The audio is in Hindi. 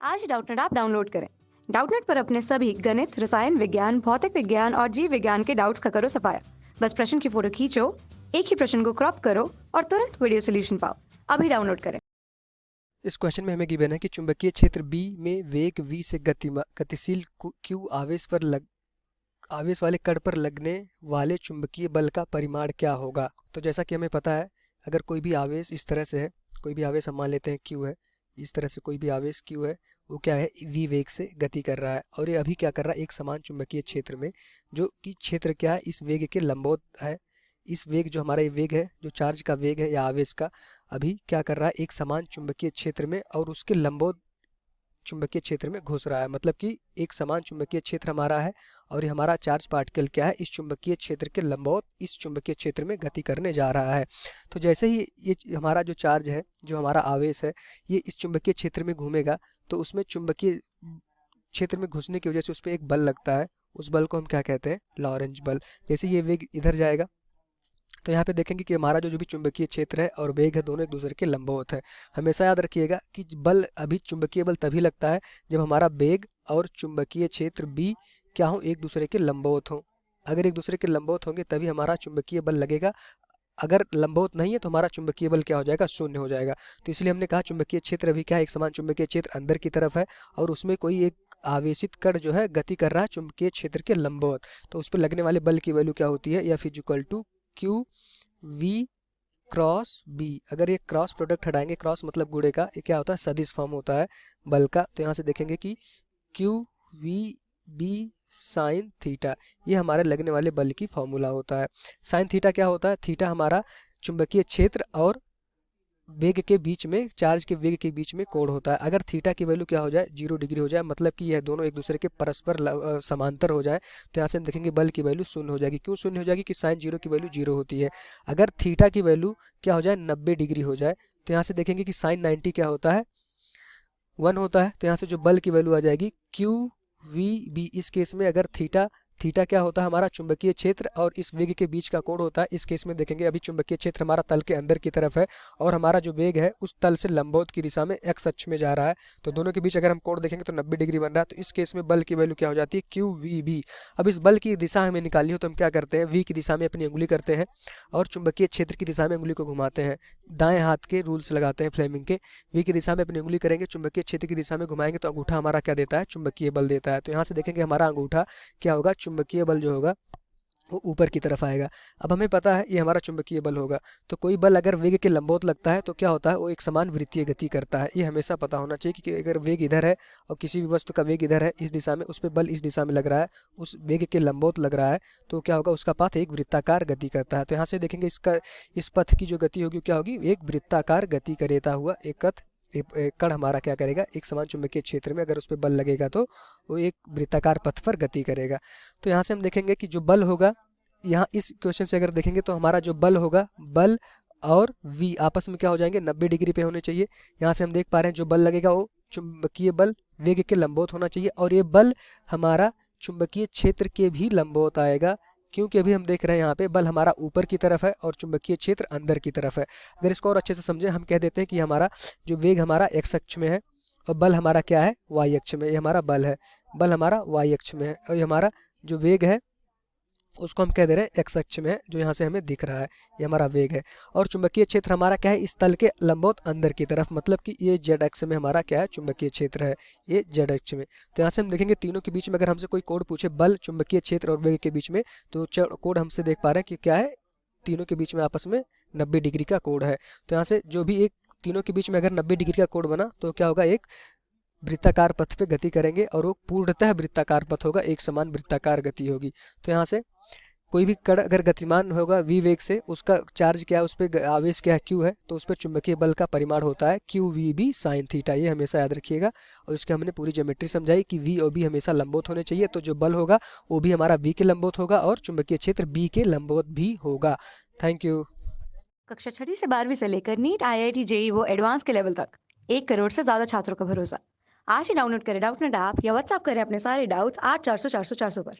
आज ही डाउटनेट ऐप डाउनलोड करें। डाउटनेट पर अपने सभी गणित, रसायन विज्ञान, भौतिक विज्ञान और जीव विज्ञान के डाउट्स का करो सफाया। बस प्रश्न की फोटो खींचो, एक ही प्रश्न को क्रॉप करो और तुरंत वीडियो सोल्यूशन पाओ। अभी डाउनलोड करें। इस क्वेश्चन में हमें गिवन है कि चुंबकीय क्षेत्र B में वेग v से गतिशील q आवेश वाले कण पर लगने वाले चुंबकीय बल का परिमाण क्या होगा। तो जैसा कि हमें पता है, अगर कोई भी आवेश इस तरह से है, कोई भी आवेश हम मान लेते हैं q है, इस तरह से कोई भी आवेश q है, वो क्या है, v वेग से गति कर रहा है और ये अभी क्या कर रहा है, एक समान चुंबकीय क्षेत्र में, जो कि क्षेत्र क्या है, इस वेग के लंबवत है। इस वेग जो हमारा ये वेग है, जो चार्ज का वेग है या आवेश का, अभी क्या कर रहा है, एक समान चुंबकीय क्षेत्र में और उसके लंबवत चुंबकीय क्षेत्र में घुस रहा है। मतलब कि एक समान चुंबकीय क्षेत्र हमारा है और ये हमारा चार्ज पार्टिकल क्या है, इस चुंबकीय क्षेत्र के लंबवत इस चुंबकीय क्षेत्र में गति करने जा रहा है। तो जैसे ही ये हमारा जो चार्ज है, जो हमारा आवेश है, ये इस चुंबकीय क्षेत्र में घूमेगा, तो उसमें चुंबकीय क्षेत्र में घुसने की वजह से उस पर एक बल लगता है। उस बल को हम क्या कहते हैं, लॉरेंज बल। जैसे ये वेग इधर जाएगा, तो यहाँ पे देखेंगे कि हमारा जो भी चुंबकीय क्षेत्र है और वेग है, दोनों एक दूसरे के लंबवत है। हमेशा याद रखिएगा कि बल अभी चुंबकीय बल तभी लगता है जब हमारा वेग और चुंबकीय क्षेत्र B क्या हो, एक दूसरे के लंबवत हो। अगर एक दूसरे के लंबवत होंगे तभी हमारा चुंबकीय बल लगेगा। अगर लंबवत नहीं है तो हमारा चुंबकीय बल क्या हो जाएगा, शून्य हो जाएगा। तो इसलिए हमने कहा चुंबकीय क्षेत्र अभी क्या है, एक समान चुंबकीय क्षेत्र अंदर की तरफ है और उसमें कोई एक आवेशित कण जो है गति कर रहा है चुंबकीय क्षेत्र के लंबवत। तो उस पर लगने वाले बल की वैल्यू क्या होती है, F equal to Q V cross B. अगर ये क्रॉस प्रोडक्ट हटाएंगे, क्रॉस मतलब गुणे का, ये क्या होता है, सदिश फॉर्म होता है बल का। तो यहाँ से देखेंगे कि Q V B sine theta, ये हमारे लगने वाले बल की फॉर्मूला होता है। साइन थीटा क्या होता है, थीटा हमारा चुंबकीय क्षेत्र और वेग के बीच में, चार्ज के वेग के बीच में कोण होता है। अगर थीटा की वैल्यू क्या हो जाए, 0 डिग्री हो जाए, मतलब कि यह दोनों एक दूसरे के परस्पर समांतर हो जाए, तो यहाँ से हम देखेंगे बल की वैल्यू शून्य हो जाएगी। क्यों शून्य हो जाएगी, कि साइन 0 की वैल्यू 0 होती है। अगर थीटा की वैल्यू क्या हो जाए, 90 डिग्री हो जाए, तो यहाँ से देखेंगे कि साइन 90 क्या होता है, 1 होता है। तो यहाँ से जो बल की वैल्यू आ जाएगी क्यू वी बी। इस केस में अगर थीटा थीटा क्या होता है, हमारा चुंबकीय क्षेत्र और इस वेग के बीच का कोण होता है। इस केस में देखेंगे अभी चुंबकीय क्षेत्र हमारा तल के अंदर की तरफ है और हमारा जो वेग है उस तल से लंबवत की दिशा में एक्स अक्ष में जा रहा है। तो दोनों के बीच अगर हम कोण देखेंगे तो 90 डिग्री बन रहा है। तो इस केस में बल की वैल्यू क्या हो जाती है, क्यू वी बी। अब इस बल की दिशा हमें निकालनी हो तो हम क्या करते हैं, वी की दिशा में अपनी उंगली करते हैं और चुंबकीय क्षेत्र की दिशा में उंगली को घुमाते हैं। दाएं हाथ के रूल्स लगाते हैं फ्लेमिंग के। वी की दिशा में अपनी उंगली करेंगे, चुंबकीय क्षेत्र की दिशा में घुमाएंगे तो अंगूठा हमारा क्या देता है, चुंबकीय बल देता है। तो यहाँ से देखेंगे हमारा अंगूठा क्या होगा, चुंबकीय बल जो होगा वो ऊपर की तरफ आएगा। अब हमें पता है ये हमारा चुंबकीय बल होगा। तो कोई बल अगर वेग के लंबवत लगता है तो क्या होता है, वो एक समान वृत्तीय गति करता है। ये हमेशा पता होना चाहिए कि अगर वेग इधर है और किसी भी वस्तु का वेग इधर है इस दिशा में, उस पर बल इस दिशा में लग रहा है, उस वेग के लंबवत लग रहा है, तो क्या होगा, उसका पथ एक वृत्ताकार गति करता है। तो यहाँ से देखेंगे इसका, इस पथ की जो गति होगी क्या होगी, एक वृत्ताकार गति करेता हुआ एक कण हमारा क्या करेगा, एक समान चुंबकीय क्षेत्र में अगर उस पर बल लगेगा तो वो एक वृत्ताकार पथ पर गति करेगा। तो यहाँ से हम देखेंगे कि जो बल होगा, यहाँ इस क्वेश्चन से अगर देखेंगे तो हमारा जो बल होगा, बल और v आपस में क्या हो जाएंगे, 90 डिग्री पे होने चाहिए। यहाँ से हम देख पा रहे हैं जो बल लगेगा वो चुंबकीय बल वेग के लंबवत होना चाहिए और ये बल हमारा चुंबकीय क्षेत्र के भी लंबवत आएगा, क्योंकि अभी हम देख रहे हैं यहाँ पे बल हमारा ऊपर की तरफ है और चुंबकीय क्षेत्र अंदर की तरफ है। अगर इसको और अच्छे से समझें, हम कह देते हैं कि हमारा जो वेग हमारा x अक्ष में है और बल हमारा क्या है, y अक्ष में। ये हमारा बल है, बल हमारा y अक्ष में है और ये हमारा जो वेग है उसको हम कह दे रहे हैं x अक्ष में है, जो यहाँ से हमें दिख रहा है, ये हमारा वेग है। और चुंबकीय क्षेत्र हमारा क्या है, इस तल के लंबवत अंदर की तरफ, मतलब कि ये z अक्ष में हमारा क्या है, चुंबकीय क्षेत्र है, ये z अक्ष में। तो यहाँ से हम देखेंगे तीनों के बीच में अगर हमसे कोई कोण पूछे, बल, चुंबकीय क्षेत्र और वेग के बीच में, तो कोण हमसे देख पा रहे हैं कि क्या है, तीनों के बीच में आपस में 90 डिग्री का कोण है। तो यहाँ से जो भी एक तीनों के बीच में अगर 90 डिग्री का कोण बना तो क्या होगा, एक वृत्ताकार पथ पे गति करेंगे और वो पूर्णतः वृत्ताकार पथ होगा, एक समान वृत्ताकार गति होगी। तो यहाँ से कोई भी कण अगर गतिमान होगा v वेग से, उसका चार्ज क्या है, उस पर आवेश क्या है, q है, तो उस पर चुंबकीय बल का परिमाण होता है Q V B sine theta. ये हमेशा याद रखिएगा। और इसके हमने पूरी ज्योमेट्री समझाई कि v और b हमेशा लंबवत होने चाहिए, तो जो बल होगा वो भी हमारा v के लंबवत होगा और चुंबकीय क्षेत्र b के लंबवत भी होगा। Thank you. कक्षा 6वीं से 12वीं से लेकर नीट, IIT, जेईई वो एडवांस के लेवल तक 1 करोड़ से ज्यादा छात्रों का भरोसा। आज ही डाउनलोड करें डाउटनेट ऐप या व्हाट्सएप करें अपने सारे डाउट्स 8400 400 400 पर।